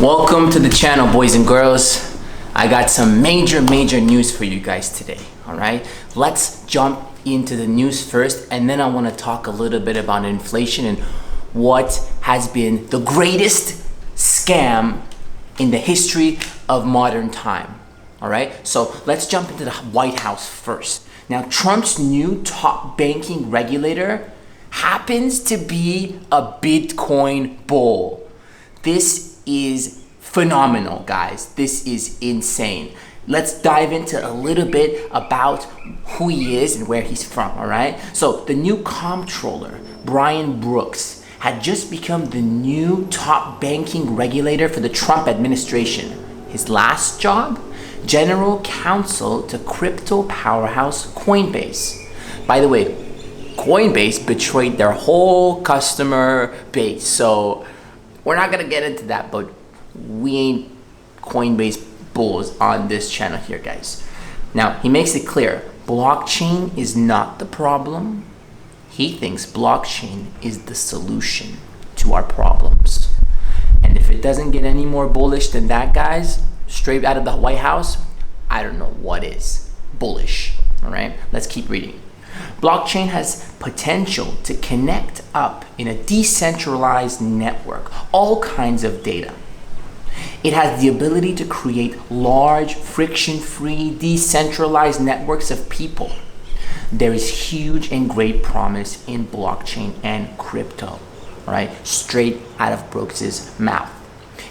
Welcome to the channel, boys and girls. I got some major news for you guys today. All right, let's jump into the news first, and then I want to talk a little bit about inflation and what has been the greatest scam in the history of modern time. All right, so let's jump into the White House first. Now, Trump's new top banking regulator happens to be a Bitcoin bull. This is phenomenal, guys. This is insane. Let's dive into a little bit about who he is and where he's from, all right? So the new comptroller, Brian Brooks, had just become the new top banking regulator for the Trump administration. His last job? General counsel to crypto powerhouse Coinbase. By the way, Coinbase betrayed their whole customer base. So we're not gonna get into that, but we ain't Coinbase bulls on this channel here, guys. Now, he makes it clear, blockchain is not the problem. He thinks blockchain is the solution to our problems. And if it doesn't get any more bullish than that, guys, straight out of the White House, I don't know what is bullish, all right? Let's keep reading. Blockchain has potential to connect up in a decentralized network all kinds of data. It has the ability to create large, friction-free, decentralized networks of people. There is huge and great promise in blockchain and crypto, right? Straight out of Brooks's mouth.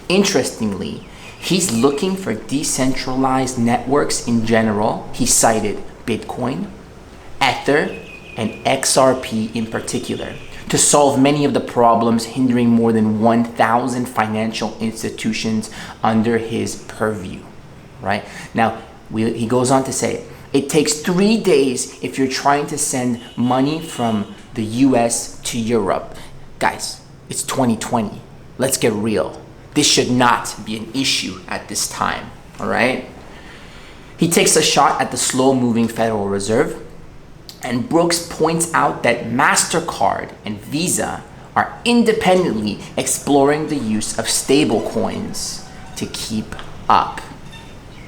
Interestingly, he's looking for decentralized networks in general. He cited Bitcoin, Ether, and XRP in particular to solve many of the problems hindering more than 1,000 financial institutions under his purview, right? Now, he goes on to say, it takes 3 days if you're trying to send money from the US to Europe. Guys, it's 2020. Let's get real. This should not be an issue at this time, all right? He takes a shot at the slow-moving Federal Reserve, and Brooks points out that MasterCard and Visa are independently exploring the use of stable coins to keep up.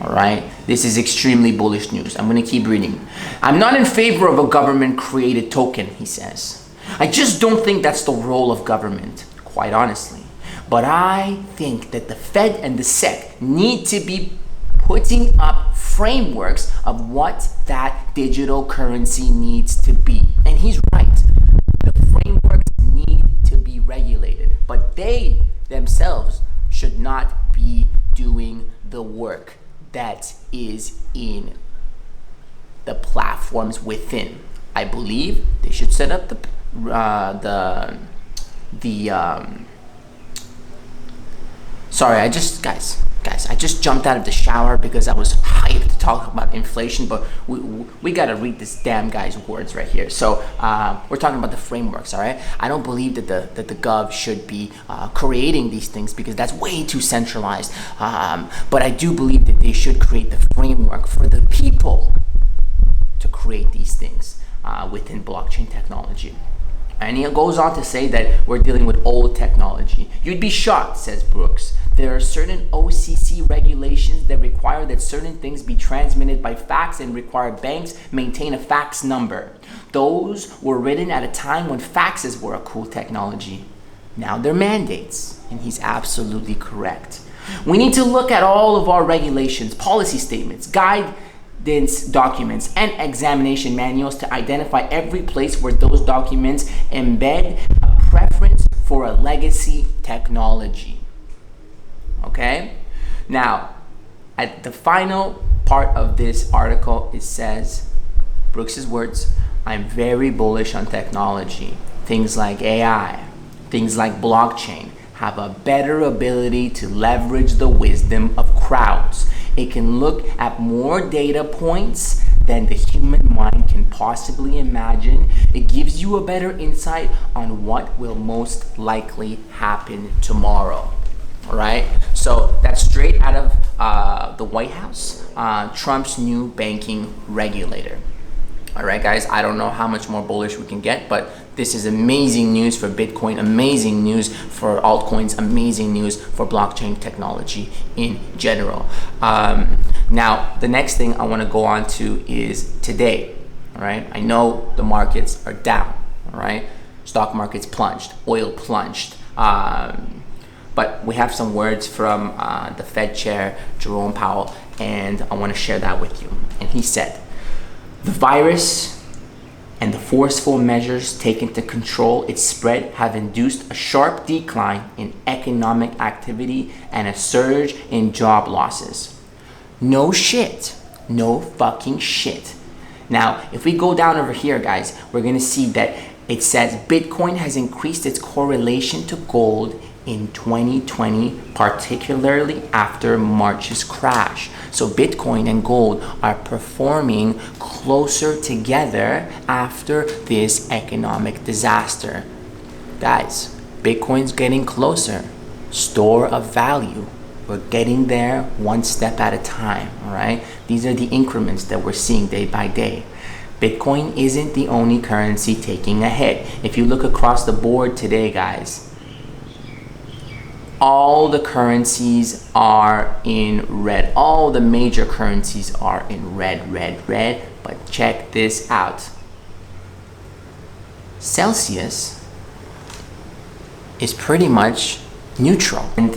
All right, this is extremely bullish news. I'm going to keep reading. I'm not in favor of a government-created token, he says. I just don't think that's the role of government, quite honestly. But I think that the Fed and the SEC need to be putting up frameworks of what that digital currency needs to be. And he's right. The frameworks need to be regulated, but they themselves should not be doing the work that is in the platforms within. I believe they should set up sorry, I just jumped out of the shower because I was hyped to talk about inflation, but we gotta read this damn guy's words right here. So we're talking about the frameworks, all right? I don't believe that the gov should be creating these things because that's way too centralized. But I do believe that they should create the framework for the people to create these things within blockchain technology. And he goes on to say that we're dealing with old technology. You'd be shocked, says Brooks. There are certain OCC regulations that require that certain things be transmitted by fax and require banks maintain a fax number. Those were written at a time when faxes were a cool technology. Now they're mandates, and he's absolutely correct. We need to look at all of our regulations, policy statements, guidance documents, and examination manuals to identify every place where those documents embed a preference for a legacy technology. Okay? Now, at the final part of this article, it says, Brooks's words, I'm very bullish on technology. Things like AI, things like blockchain have a better ability to leverage the wisdom of crowds. It can look at more data points than the human mind can possibly imagine. It gives you a better insight on what will most likely happen tomorrow. All right, so that's straight out of the White House, Trump's new banking regulator. All right, guys, I don't know how much more bullish we can get, but This is amazing news for Bitcoin, amazing news for altcoins, amazing news for blockchain technology in general. Now, the next thing I want to go on to is today. All right, I know the markets are down. All right, stock markets plunged, oil plunged. But we have some words from the Fed chair, Jerome Powell, and I want to share that with you. And he said, the virus and the forceful measures taken to control its spread have induced a sharp decline in economic activity and a surge in job losses. No shit. No fucking shit. Now, if we go down over here, guys, we're going to see that it says Bitcoin has increased its correlation to gold in 2020, particularly after March's crash. So Bitcoin and gold are performing closer together after this economic disaster. Guys, Bitcoin's getting closer. Store of value. We're getting there one step at a time, all right? These are the increments that we're seeing day by day. Bitcoin isn't the only currency taking a hit. If you look across the board today, guys, all the currencies are in red. All the major currencies are in red. But check this out. Celsius is pretty much neutral. And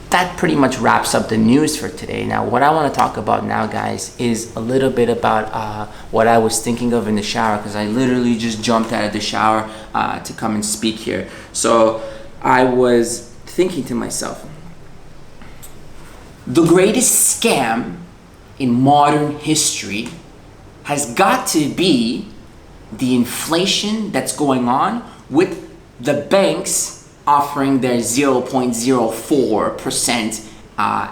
that pretty much wraps up the news for today. Now, what I want to talk about now, guys, is a little bit about what I was thinking of in the shower, because I literally just jumped out of the shower to come and speak here. So I was thinking to myself, the greatest scam in modern history has got to be the inflation that's going on with the banks offering their 0.04%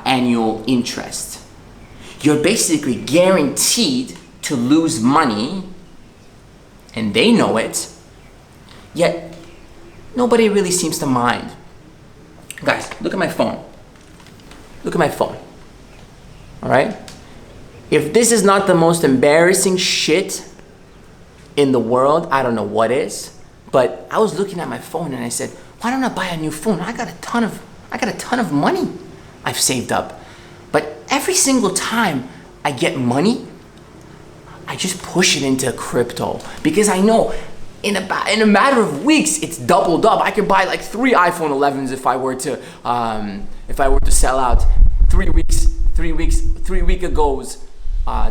annual interest. You're basically guaranteed to lose money, and they know it, yet nobody really seems to mind. Guys, look at my phone. Look at my phone. All right? If this is not the most embarrassing shit in the world, I don't know what is. But I was looking at my phone and I said, why don't I buy a new phone? I got a ton of money I've saved up. But every single time I get money, I just push it into crypto, because I know in a matter of weeks, it's doubled up. I could buy like 3 iPhone 11s if I were to sell out 3 week ago's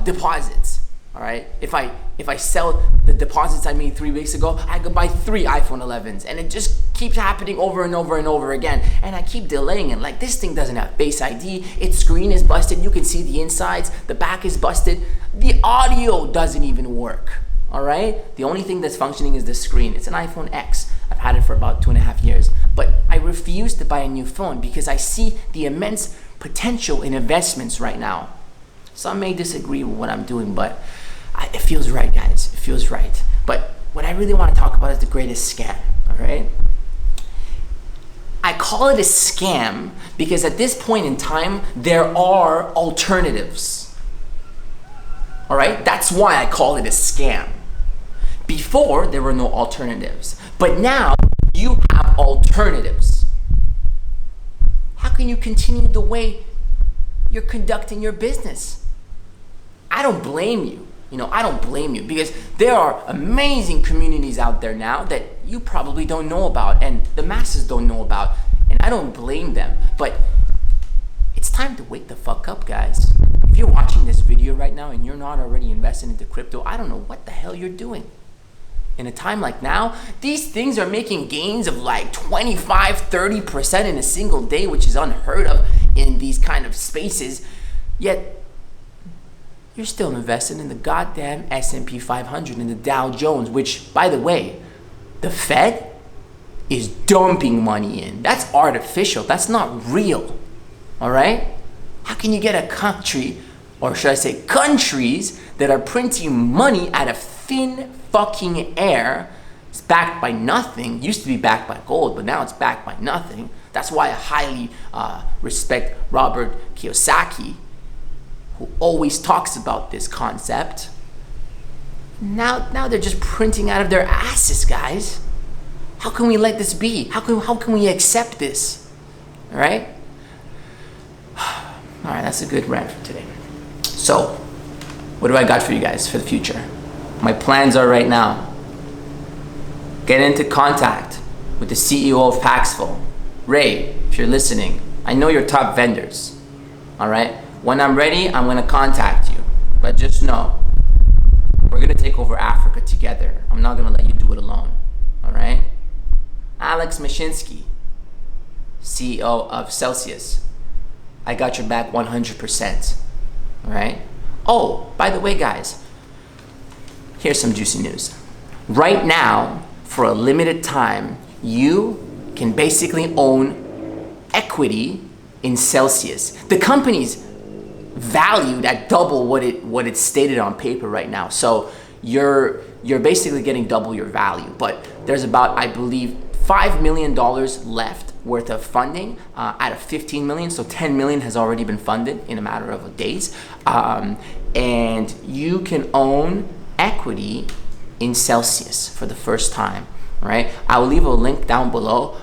deposits. All right. If I sell the deposits I made 3 weeks ago, I could buy 3 iPhone 11s, and it just keeps happening over and over and over again. And I keep delaying it. Like, this thing doesn't have Face ID. Its screen is busted. You can see the insides. The back is busted. The audio doesn't even work. All right. The only thing that's functioning is the screen. It's an iPhone X. I've had it for about 2.5 years, but I refuse to buy a new phone because I see the immense potential in investments right now. Some may disagree with what I'm doing, but it feels right, guys. It feels right. But what I really want to talk about is the greatest scam. All right. I call it a scam because at this point in time, there are alternatives. All right. That's why I call it a scam. Before, there were no alternatives, but now you have alternatives. How can you continue the way you're conducting your business? I don't blame you. I don't blame you, because there are amazing communities out there now that you probably don't know about and the masses don't know about, and I don't blame them. But it's time to wake the fuck up, guys. If you're watching this video right now and you're not already invested into crypto, I don't know what the hell you're doing. In a time like now, these things are making gains of like 25-30% in a single day, which is unheard of in these kind of spaces. Yet, you're still invested in the goddamn S&P 500 and the Dow Jones, which, by the way, the Fed is dumping money in. That's artificial. That's not real. All right? How can you get a country, or should I say countries, that are printing money out of thin fucking air? It's backed by nothing. Used to be backed by gold, but now it's backed by nothing. That's why I highly respect Robert Kiyosaki, who always talks about this concept. Now they're just printing out of their asses, guys. How can we let this be? How can we accept this? All right? All right, that's a good rant for today. So, what do I got for you guys for the future? My plans are right now. Get into contact with the CEO of Paxful. Ray, if you're listening, I know your top vendors. All right? When I'm ready, I'm going to contact you. But just know, we're going to take over Africa together. I'm not going to let you do it alone. All right? Alex Mashinsky, CEO of Celsius. I got your back 100%. All right? Oh, by the way, guys, here's some juicy news. Right now, for a limited time, you can basically own equity in Celsius. The company's valued at double what it's stated on paper right now. So you're basically getting double your value. But there's about, I believe, $5 million left worth of funding out of 15 million. So 10 million has already been funded in a matter of days. And you can own equity in Celsius for the first time. All right, I will leave a link down below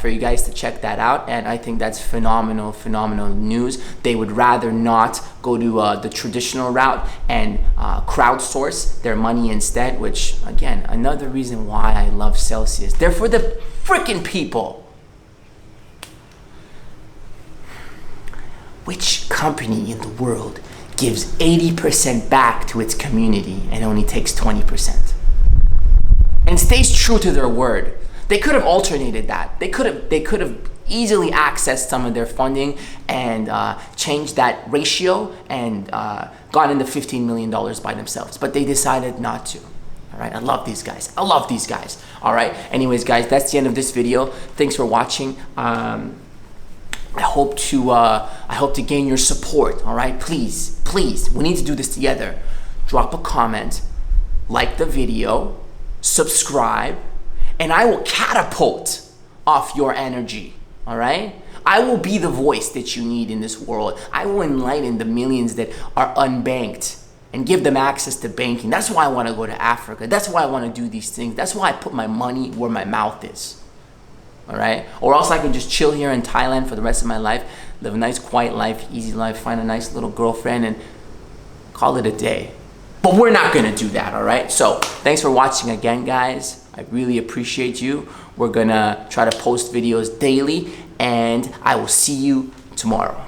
for you guys to check that out, and I think that's phenomenal news. They would rather not go to the traditional route and crowdsource their money instead, which again, another reason why I love Celsius. They're for the freaking people. Which company in the world gives 80% back to its community and only takes 20%? And stays true to their word? They could have alternated that. They could have easily accessed some of their funding and changed that ratio and gotten the $15 million by themselves. But they decided not to. All right, I love these guys. All right, anyways, guys, that's the end of this video. Thanks for watching. I hope to gain your support. All right, please, we need to do this together. Drop a comment, like the video, subscribe, and I will catapult off your energy. All right, I will be the voice that you need in this world. I will enlighten the millions that are unbanked and give them access to banking. That's why I want to go to Africa. That's why I want to do these things. That's why I put my money where my mouth is. All right, or else I can just chill here in Thailand for the rest of my life, live a nice quiet life, easy life, find a nice little girlfriend and call it a day. But we're not gonna do that, all right? So thanks for watching again, guys. I really appreciate you. We're gonna try to post videos daily, and I will see you tomorrow.